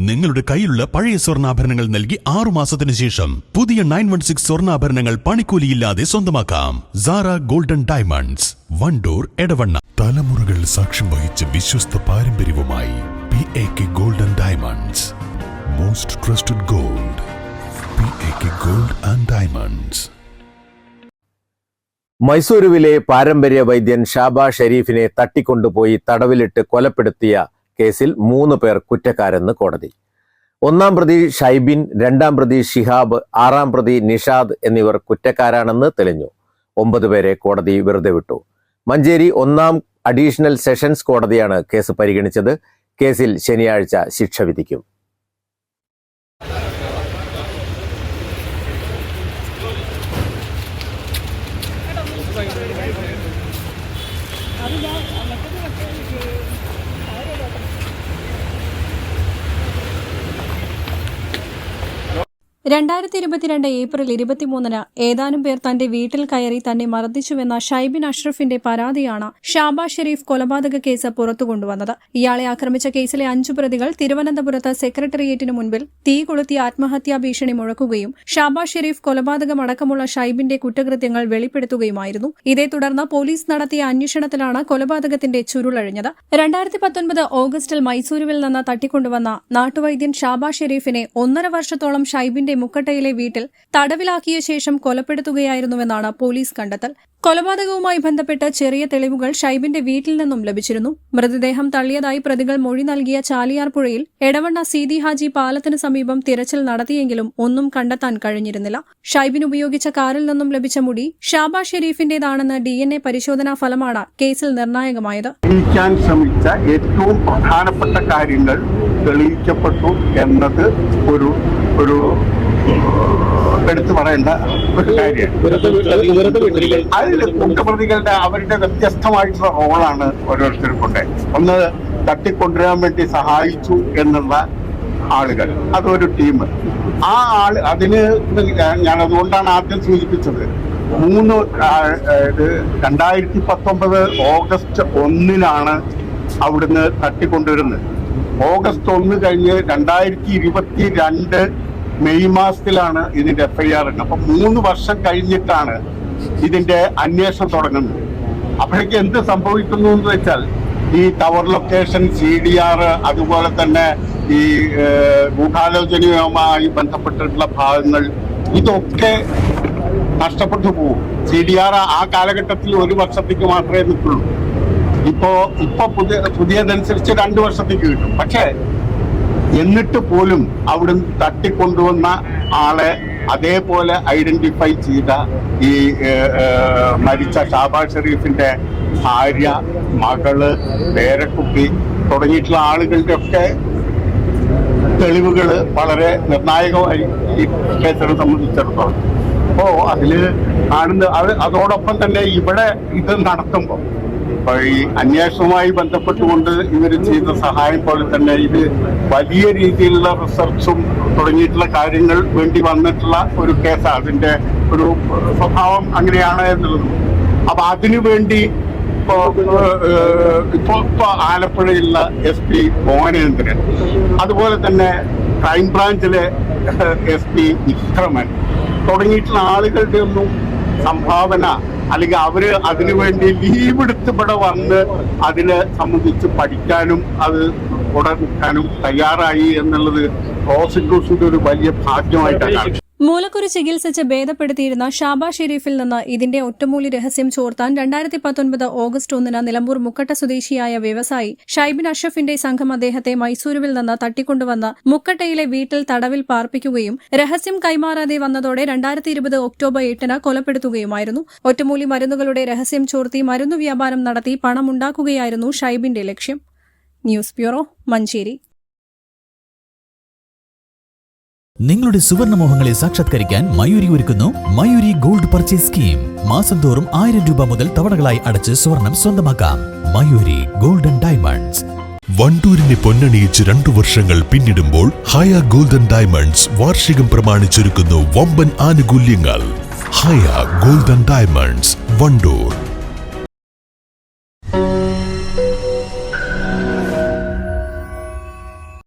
നിങ്ങളുടെ കയ്യിലുള്ള പഴയ സ്വർണ്ണാഭരണങ്ങൾ നൽകി 6 മാസത്തിന് ശേഷം പുതിയ 916 സ്വർണ്ണാഭരണങ്ങൾ പണിക്കൂലിയില്ലാതെ സ്വന്തമാക്കാം. Sara golden diamonds, Wandoor, Edavanna. തലമുറകൾ സാക്ഷ്യം വഹിച്ച വിശ്വസ്ത പാരമ്പര്യവുമായി PAK golden diamonds. Most trusted gold. PAK gold and diamonds. മൈസൂരുവിലെ പാരമ്പര്യ വൈദ്യൻ ഷാബാ ഷെരീഫിനെ തട്ടിക്കൊണ്ടുപോയി തടവിലിട്ട് കൊലപ്പെടുത്തിയ കേസിൽ 3 പേർ കുറ്റക്കാരെന്ന് കോടതി. 1-ാം പ്രതി ഷൈബിൻ, 2-ാം പ്രതി ഷിഹാബ്, 6-ാം പ്രതി നിഷാദ് എന്നിവർ കുറ്റക്കാരാണെന്ന് തെളിഞ്ഞു. 9 പേരെ കോടതി വെറുതെ വിട്ടു. മഞ്ചേരി 1-ാം അഡീഷണൽ സെഷൻസ് കോടതിയാണ് കേസ് പരിഗണിച്ചത്. കേസിൽ ശനിയാഴ്ച ശിക്ഷ വിധിക്കും. ഏപ്രിൽ 23 ഏതാനും പേർ തന്റെ വീട്ടിൽ കയറി തന്നെ മർദ്ദിച്ചുവെന്ന ഷൈബിൻ അഷ്റഫിന്റെ പരാതിയാണ് ഷാബാ ഷെരീഫ് കൊലപാതക കേസ് പുറത്തുകൊണ്ടുവന്നത്. ഇയാളെ ആക്രമിച്ച കേസിലെ 5 പ്രതികൾ തിരുവനന്തപുരത്ത് സെക്രട്ടേറിയറ്റിനു മുൻപിൽ തീ കൊളുത്തി ആത്മഹത്യാ ഭീഷണി മുഴക്കുകയും ഷാബാ ഷെരീഫ് കൊലപാതകമടക്കമുള്ള ഷൈബിന്റെ കുറ്റകൃത്യങ്ങൾ വെളിപ്പെടുത്തുകയുമായിരുന്നു. ഇതേ തുടർന്ന് പോലീസ് നടത്തിയ അന്വേഷണത്തിലാണ് കൊലപാതകത്തിന്റെ ചുരുളഴിഞ്ഞത്. 2019 ഓഗസ്റ്റിൽ മൈസൂരുവിൽ നിന്ന് തട്ടിക്കൊണ്ടുവന്ന നാട്ടുവൈദ്യൻ ഷാബാ ഷെരീഫിനെ 1.5 വർഷത്തോളം ഷൈബിന്റെ മുക്കട്ടയിലെ വീട്ടിൽ തടവിലാക്കിയ ശേഷം കൊലപ്പെടുത്തുകയായിരുന്നുവെന്നാണ് പോലീസ് കണ്ടെത്തൽ. കൊലപാതകവുമായി ബന്ധപ്പെട്ട് ചെറിയ തെളിവുകൾ ഷൈബിന്റെ വീട്ടിൽ നിന്നും ലഭിച്ചിരുന്നു. മൃതദേഹം തള്ളിയതായി പ്രതികൾ മൊഴി നൽകിയ ചാലിയാർ പുഴയിൽ എടവണ്ണ സീതി ഹാജി പാലത്തിന് സമീപം തിരച്ചിൽ നടത്തിയെങ്കിലും ഒന്നും കണ്ടെത്താൻ കഴിഞ്ഞിരുന്നില്ല. ഷൈബിൻ ഉപയോഗിച്ച കാറിൽ നിന്നും ലഭിച്ച മുടി ഷാബാ ഷെരീഫിന്റേതാണെന്ന് DNA പരിശോധനാ ഫലമാണ് കേസിൽ നിർണായകമായത്. ശ്രമിച്ച ഏറ്റവും പ്രധാനപ്പെട്ട കാര്യങ്ങൾ തെളിയിക്കപ്പെട്ടു എന്നത് ഒരു എടുത്തു പറയേണ്ട ഒരു കാര്യമാണ്. അതിൽ കുറ്റപ്രതികളുടെ അവരുടെ വ്യത്യസ്തമായിട്ടുള്ള റോളാണ് ഓരോരുത്തർക്കുണ്ട്. ഒന്ന്, തട്ടിക്കൊണ്ടുവരാൻ വേണ്ടി സഹായിച്ചു എന്നുള്ള ആളുകൾ, അതൊരു ടീം. ആ ആള് അതിന് ഞാൻ അതുകൊണ്ടാണ് ആദ്യം സൂചിപ്പിച്ചത്. 2019 ഓഗസ്റ്റ് 1 അവിടുന്ന് തട്ടിക്കൊണ്ടുവരുന്നത്. ഓഗസ്റ്റ് 1 കഴിഞ്ഞ് 2022 മെയ് മാസത്തിലാണ് ഇതിന്റെ FIR. അപ്പൊ 3 വർഷം കഴിഞ്ഞിട്ടാണ് ഇതിന്റെ അന്വേഷണം തുടങ്ങുന്നത്. അപ്പോഴേക്ക് എന്ത് സംഭവിക്കുന്നു എന്ന് വെച്ചാൽ, ഈ ടവർ ലൊക്കേഷൻ, CDR, അതുപോലെ തന്നെ ഈ ഗൂഢാലോചനയുമായി ബന്ധപ്പെട്ടിട്ടുള്ള ഭാഗങ്ങൾ, ഇതൊക്കെ നഷ്ടപ്പെട്ടു പോകും. CDR ആ കാലഘട്ടത്തിൽ 1 വർഷത്തേക്ക് മാത്രമേ നിൽക്കുള്ളൂ. ഇപ്പോ പുതിയതനുസരിച്ച് 2 വർഷത്തേക്ക് കിട്ടും. പക്ഷേ എന്നിട്ട് പോലും അവിടുന്ന് തട്ടിക്കൊണ്ടുവന്ന ആളെ അതേപോലെ ഐഡന്റിഫൈ ചെയ്ത ഈ മരിച്ച ഷാബാ ഷെരീഫിന്റെ ഭാര്യ, മകള്, പേരക്കുട്ടി തുടങ്ങിയിട്ടുള്ള ആളുകളുടെ ഒക്കെ തെളിവുകൾ വളരെ നിർണായകമായി ഈ കേസിനെ സംബന്ധിച്ചിടത്തോളം. അപ്പോ അതില് അതോടൊപ്പം തന്നെ ഇവിടെ ഇത് നടത്തുമ്പോൾ ഈ അന്വേഷണവുമായി ബന്ധപ്പെട്ടുകൊണ്ട് ഇവർ ചെയ്ത സഹായം പോലെ തന്നെ ഇത് വലിയ രീതിയിലുള്ള റിസർച്ചും തുടങ്ങിയിട്ടുള്ള കാര്യങ്ങൾ വേണ്ടി വന്നിട്ടുള്ള ഒരു കേസാണ്. അതിന്റെ ഒരു സ്വഭാവം അങ്ങനെയാണ് എന്നുള്ളത്. അപ്പൊ അതിനുവേണ്ടി ഇപ്പൊ ആലപ്പുഴയിലുള്ള SP മോഹനേന്ദ്രൻ, അതുപോലെ തന്നെ ക്രൈംബ്രാഞ്ചിലെ SP വിക്രമൻ തുടങ്ങിയിട്ടുള്ള ആളുകളുടെ ഒന്നും സംഭാവന, അല്ലെങ്കിൽ അവര് അതിനുവേണ്ടി ലീവ് എടുത്ത് ഇവിടെ വന്ന് അതിനെ സംബന്ധിച്ച് പഠിക്കാനും അത് കൂടെ നിൽക്കാനും തയ്യാറായി എന്നുള്ളത് പ്രോസിക്യൂഷന്റെ ഒരു വലിയ ഭാഗ്യമായിട്ടാണ്. മൂലക്കുരു ചികിത്സിച്ച് ഭേദപ്പെടുത്തിയിരുന്ന ഷാബാ ഷെരീഫിൽ നിന്ന് ഇതിന്റെ ഒറ്റമൂലി രഹസ്യം ചോർത്താൻ 2019 ഓഗസ്റ്റ് 1 നിലമ്പൂർ മുക്കട്ട സ്വദേശിയായ വ്യവസായി ഷൈബിൻ അഷ്റഫിന്റെ സംഘം അദ്ദേഹത്തെ മൈസൂരുവിൽ നിന്ന് തട്ടിക്കൊണ്ടുവന്ന് മുക്കട്ടയിലെ വീട്ടിൽ തടവിൽ പാർപ്പിക്കുകയും രഹസ്യം കൈമാറാതെ വന്നതോടെ 2020 ഒക്ടോബർ 8 കൊലപ്പെടുത്തുകയുമായിരുന്നു. ഒറ്റമൂലി മരുന്നുകളുടെ രഹസ്യം ചോർത്തി മരുന്നു വ്യാപാരം നടത്തി പണമുണ്ടാക്കുകയായിരുന്നു ഷൈബിന്റെ ലക്ഷ്യം. News bureau, Manjeri. നിങ്ങളുടെ സുവർണമോഹങ്ങളെ സാക്ഷാത്കരിക്കാൻ മയൂരി ഒരുക്കുന്നു മയൂരി ഗോൾഡ് പർച്ചേസ് സ്കീം. മാസം തോറും 1000 രൂപ മുതൽ തവണകളായി അടച്ച് സ്വർണം സ്വന്തമാക്കാം. Mayuri golden diamonds. വണ്ടൂരിനെ പൊന്നണിയിച്ച് 2 വർഷങ്ങൾ പിന്നിടുമ്പോൾ ഹയ ഗോൾഡൻ ഡയമണ്ട്സ് വാർഷികം പ്രമാണിച്ചൊരുക്കുന്നു വമ്പൻ ആനുകൂല്യങ്ങൾ. ഹയ ഗോൾഡൻ ഡയമണ്ട്സ്, വണ്ടൂർ.